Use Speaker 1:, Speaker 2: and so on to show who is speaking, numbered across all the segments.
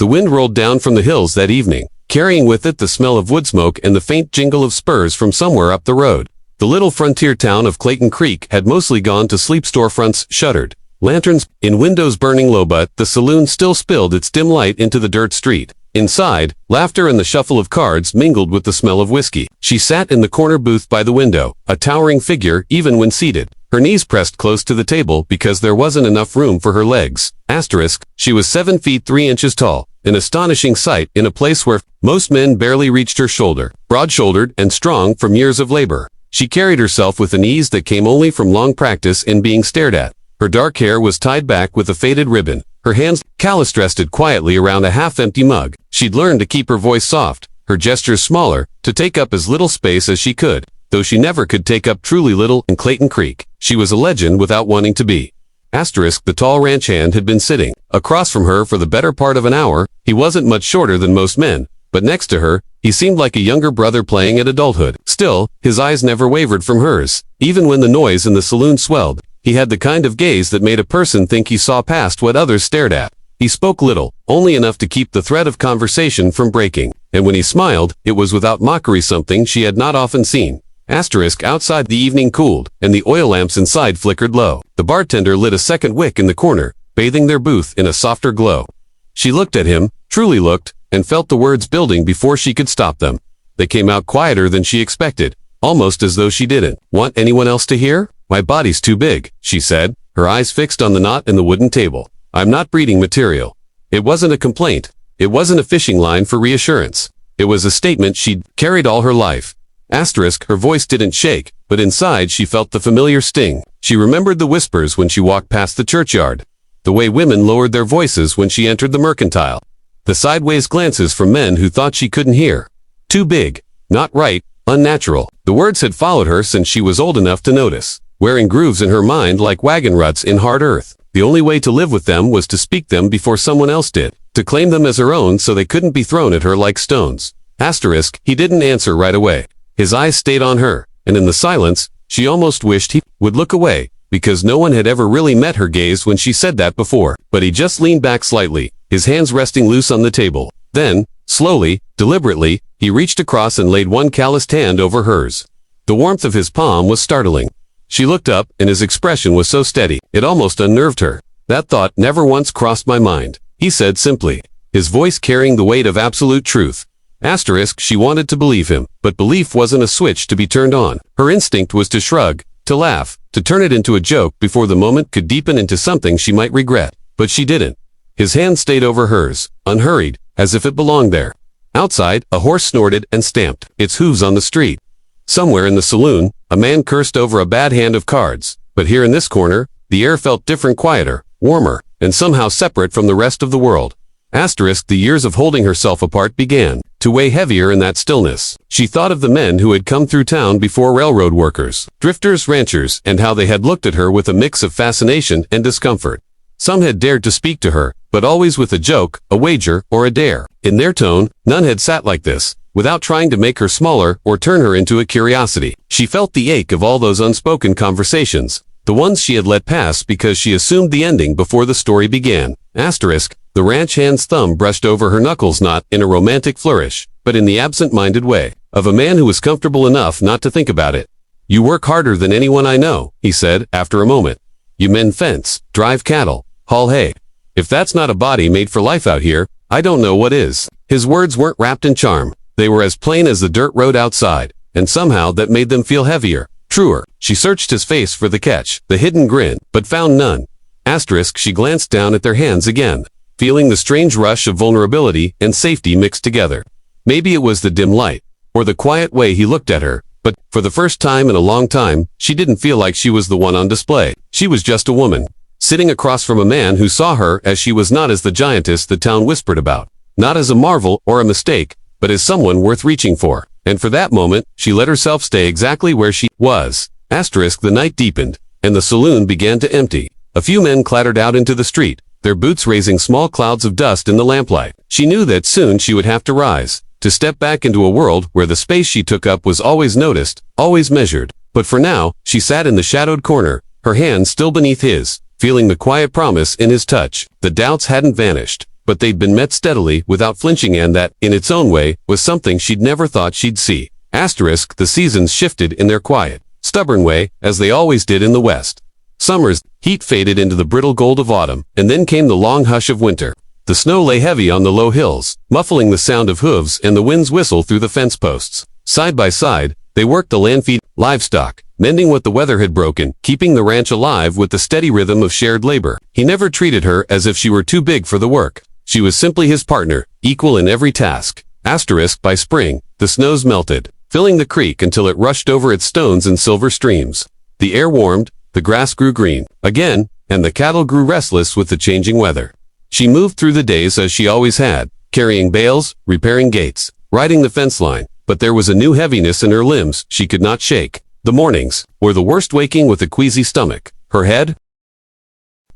Speaker 1: The wind rolled down from the hills that evening, carrying with it the smell of wood smoke and the faint jingle of spurs from somewhere up the road. The little frontier town of Clayton Creek had mostly gone to sleep. Storefronts shuttered, lanterns in windows burning low, but the saloon still spilled its dim light into the dirt street. Inside, laughter and the shuffle of cards mingled with the smell of whiskey. She sat in the corner booth by the window, a towering figure even when seated, her knees pressed close to the table because there wasn't enough room for her legs. She was 7 feet 3 inches tall, an astonishing sight in a place where most men barely reached her shoulder. Broad-shouldered and strong from years of labor, she carried herself with an ease that came only from long practice in being stared at. Her dark hair was tied back with a faded ribbon. Her hands calloused rested quietly around a half-empty mug. She'd learned to keep her voice soft, her gestures smaller, to take up as little space as she could, though she never could take up truly little in Clayton Creek. She was a legend without wanting to be. The tall ranch hand had been sitting across from her for the better part of an hour. He wasn't much shorter than most men, but next to her, he seemed like a younger brother playing at adulthood. Still, his eyes never wavered from hers. Even when the noise in the saloon swelled, he had the kind of gaze that made a person think he saw past what others stared at. He spoke little, only enough to keep the thread of conversation from breaking. And when he smiled, it was without mockery, something she had not often seen. Outside the evening cooled, and the oil lamps inside flickered low. The bartender lit a second wick in the corner, bathing their booth in a softer glow. She looked at him, truly looked, and felt the words building before she could stop them. They came out quieter than she expected, almost as though she didn't want anyone else to hear. "My body's too big," she said, her eyes fixed on the knot in the wooden table. "I'm not breeding material." It wasn't a complaint. It wasn't a fishing line for reassurance. It was a statement she'd carried all her life. Her voice didn't shake, but inside she felt the familiar sting. She remembered the whispers when she walked past the churchyard, the way women lowered their voices when she entered the mercantile, the sideways glances from men who thought she couldn't hear. Too big, not right, unnatural. The words had followed her since she was old enough to notice, wearing grooves in her mind like wagon ruts in hard earth. The only way to live with them was to speak them before someone else did, to claim them as her own so they couldn't be thrown at her like stones. He didn't answer right away. His eyes stayed on her, and in the silence, she almost wished he would look away, because no one had ever really met her gaze when she said that before. But he just leaned back slightly, his hands resting loose on the table. Then, slowly, deliberately, he reached across and laid one calloused hand over hers. The warmth of his palm was startling. She looked up, and his expression was so steady, it almost unnerved her. "That thought never once crossed my mind," he said simply, his voice carrying the weight of absolute truth. She wanted to believe him, but belief wasn't a switch to be turned on. Her instinct was to shrug, to laugh, to turn it into a joke before the moment could deepen into something she might regret. But she didn't. His hand stayed over hers, unhurried, as if it belonged there. Outside, a horse snorted and stamped its hooves on the street. Somewhere in the saloon, a man cursed over a bad hand of cards. But here in this corner, the air felt different, quieter, warmer, and somehow separate from the rest of the world. The years of holding herself apart began to weigh heavier in that stillness. She thought of the men who had come through town before, railroad workers, drifters, ranchers, and how they had looked at her with a mix of fascination and discomfort. Some had dared to speak to her, but always with a joke, a wager, or a dare. In their tone, none had sat like this, without trying to make her smaller or turn her into a curiosity. She felt the ache of all those unspoken conversations, the ones she had let pass because she assumed the ending before the story began. The ranch hand's thumb brushed over her knuckles, not in a romantic flourish, but in the absent-minded way of a man who was comfortable enough not to think about it. "You work harder than anyone I know," he said, after a moment. "You mend fence, drive cattle, haul hay. If that's not a body made for life out here, I don't know what is." His words weren't wrapped in charm. They were as plain as the dirt road outside, and somehow that made them feel heavier, truer. She searched his face for the catch, the hidden grin, but found none. She glanced down at their hands again, feeling the strange rush of vulnerability and safety mixed together. Maybe it was the dim light, or the quiet way he looked at her, but for the first time in a long time, she didn't feel like she was the one on display. She was just a woman, sitting across from a man who saw her as she was, not as the giantess the town whispered about, not as a marvel or a mistake, but as someone worth reaching for. And for that moment, she let herself stay exactly where she was. The night deepened, and the saloon began to empty. A few men clattered out into the street, their boots raising small clouds of dust in the lamplight. She knew that soon she would have to rise, to step back into a world where the space she took up was always noticed, always measured. But for now, she sat in the shadowed corner, her hand still beneath his, feeling the quiet promise in his touch. The doubts hadn't vanished. but they'd been met steadily, without flinching, and that, in its own way, was something she'd never thought she'd see. Asterisk, the seasons shifted in their quiet, stubborn way, as they always did in the West. Summer's heat faded into the brittle gold of autumn, and then came the long hush of winter. The snow lay heavy on the low hills, muffling the sound of hooves and the wind's whistle through the fence posts. Side by side, they worked the land-feed livestock, mending what the weather had broken, keeping the ranch alive with the steady rhythm of shared labor. He never treated her as if she were too big for the work. She was simply his partner, equal in every task. Asterisk, by spring, the snows melted, filling the creek until it rushed over its stones in silver streams. The air warmed, the grass grew green again, and the cattle grew restless with the changing weather. She moved through the days as she always had, carrying bales, repairing gates, riding the fence line, but there was a new heaviness in her limbs she could not shake. The mornings were the worst, waking with a queasy stomach, her head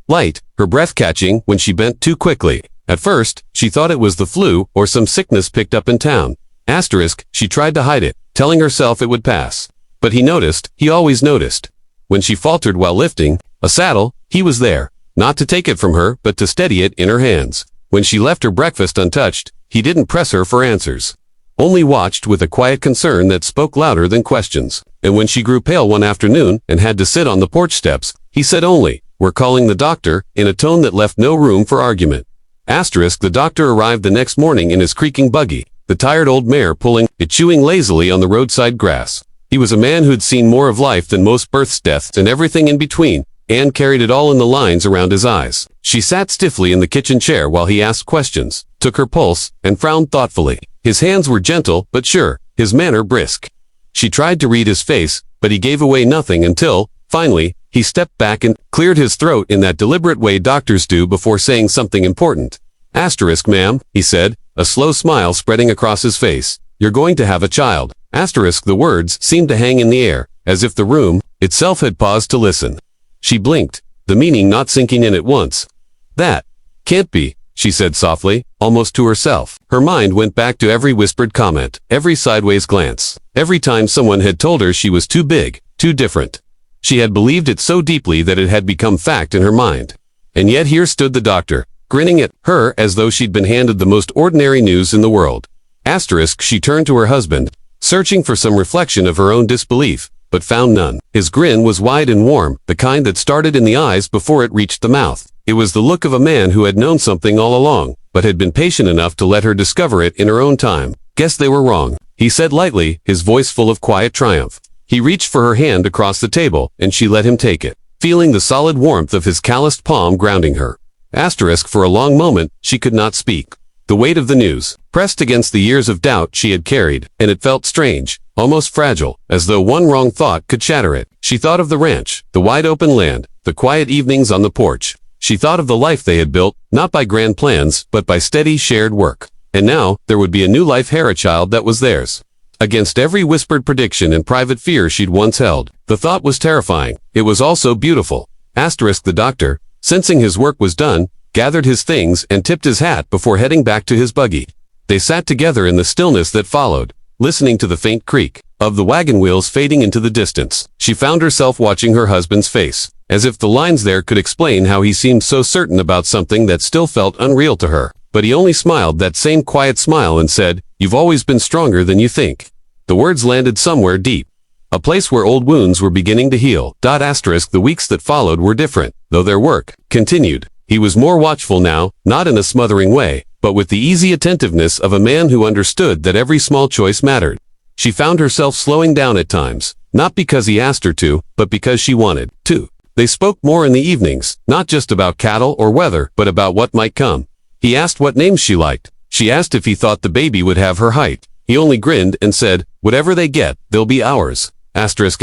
Speaker 1: light, her breath catching when she bent too quickly. At first, she thought it was the flu or some sickness picked up in town. Asterisk, she tried to hide it, telling herself it would pass. But he noticed, he always noticed. When she faltered while lifting a saddle, he was there, not to take it from her, but to steady it in her hands. When she left her breakfast untouched, he didn't press her for answers, only watched with a quiet concern that spoke louder than questions. And when she grew pale one afternoon and had to sit on the porch steps, he said only, "We're calling the doctor," in a tone that left no room for argument. Asterisk, the doctor arrived the next morning in his creaking buggy, the tired old mare pulling it, chewing lazily on the roadside grass. He was a man who'd seen more of life than most births, deaths, and everything in between, and carried it all in the lines around his eyes. She sat stiffly in the kitchen chair while he asked questions, took her pulse, and frowned thoughtfully. His hands were gentle but sure, his manner brisk. She tried to read his face, but he gave away nothing until, finally, he stepped back and cleared his throat in that deliberate way doctors do before saying something important. Asterisk, ma'am, he said, a slow smile spreading across his face. You're going to have a child. Asterisk, the words seemed to hang in the air, as if the room itself had paused to listen. She blinked, the meaning not sinking in at once. That can't be, she said softly, almost to herself. Her mind went back to every whispered comment, every sideways glance, every time someone had told her she was too big, too different. She had believed it so deeply that it had become fact in her mind. And yet here stood the doctor, grinning at her as though she'd been handed the most ordinary news in the world. Asterisk, she turned to her husband, searching for some reflection of her own disbelief, but found none. His grin was wide and warm, the kind that started in the eyes before it reached the mouth. It was the look of a man who had known something all along, but had been patient enough to let her discover it in her own time. Guess they were wrong, he said lightly, his voice full of quiet triumph. He reached for her hand across the table, and she let him take it, feeling the solid warmth of his calloused palm grounding her. Asterisk, for a long moment, she could not speak. The weight of the news pressed against the years of doubt she had carried, and it felt strange, almost fragile, as though one wrong thought could shatter it. She thought of the ranch, the wide open land, the quiet evenings on the porch. She thought of the life they had built, not by grand plans, but by steady shared work. And now, there would be a new life, a child that was theirs. Against every whispered prediction and private fear she'd once held, the thought was terrifying. It was also beautiful. Asterisk, the doctor, sensing his work was done, gathered his things and tipped his hat before heading back to his buggy. They sat together in the stillness that followed, listening to the faint creak of the wagon wheels fading into the distance. She found herself watching her husband's face, as if the lines there could explain how he seemed so certain about something that still felt unreal to her. But he only smiled that same quiet smile and said, "You've always been stronger than you think." The words landed somewhere deep, a place where old wounds were beginning to heal. Asterisk, the weeks that followed were different, though their work continued. He was more watchful now, not in a smothering way, but with the easy attentiveness of a man who understood that every small choice mattered. She found herself slowing down at times, not because he asked her to, but because she wanted to. They spoke more in the evenings, not just about cattle or weather, but about what might come. He asked what names she liked. She asked if he thought the baby would have her height. He only grinned and said, "Whatever they get, they'll be ours." Asterisk,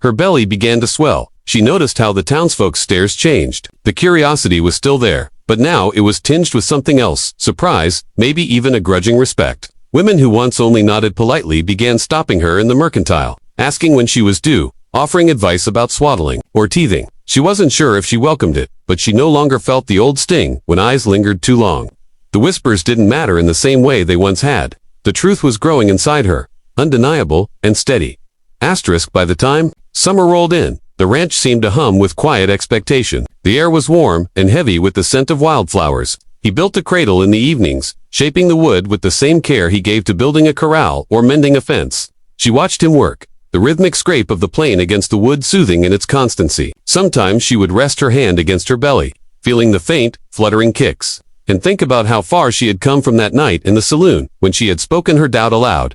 Speaker 1: her belly began to swell. She noticed how the townsfolk's stares changed. The curiosity was still there, but now it was tinged with something else, surprise, maybe even a grudging respect. Women who once only nodded politely began stopping her in the mercantile, asking when she was due, offering advice about swaddling or teething. She wasn't sure if she welcomed it, but she no longer felt the old sting when eyes lingered too long. The whispers didn't matter in the same way they once had. The truth was growing inside her, undeniable and steady. Asterisk, by the time summer rolled in, the ranch seemed to hum with quiet expectation. The air was warm and heavy with the scent of wildflowers, He built a cradle in the evenings, shaping the wood with the same care he gave to building a corral or mending a fence. She watched him work, the rhythmic scrape of the plane against the wood soothing in its constancy. Sometimes she would rest her hand against her belly, feeling the faint, fluttering kicks, and think about how far she had come from that night in the saloon when she had spoken her doubt aloud.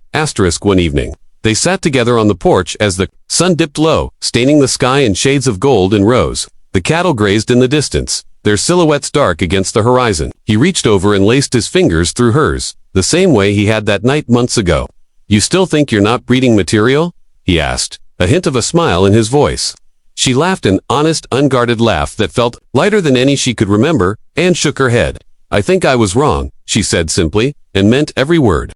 Speaker 1: One evening, they sat together on the porch as the sun dipped low, staining the sky in shades of gold and rose. The cattle grazed in the distance, their silhouettes dark against the horizon. He reached over and laced his fingers through hers, the same way he had that night months ago. "You still think you're not breeding material?" he asked, a hint of a smile in his voice. She laughed an honest, unguarded laugh that felt lighter than any she could remember, and shook her head. "I think I was wrong," she said simply, and meant every word.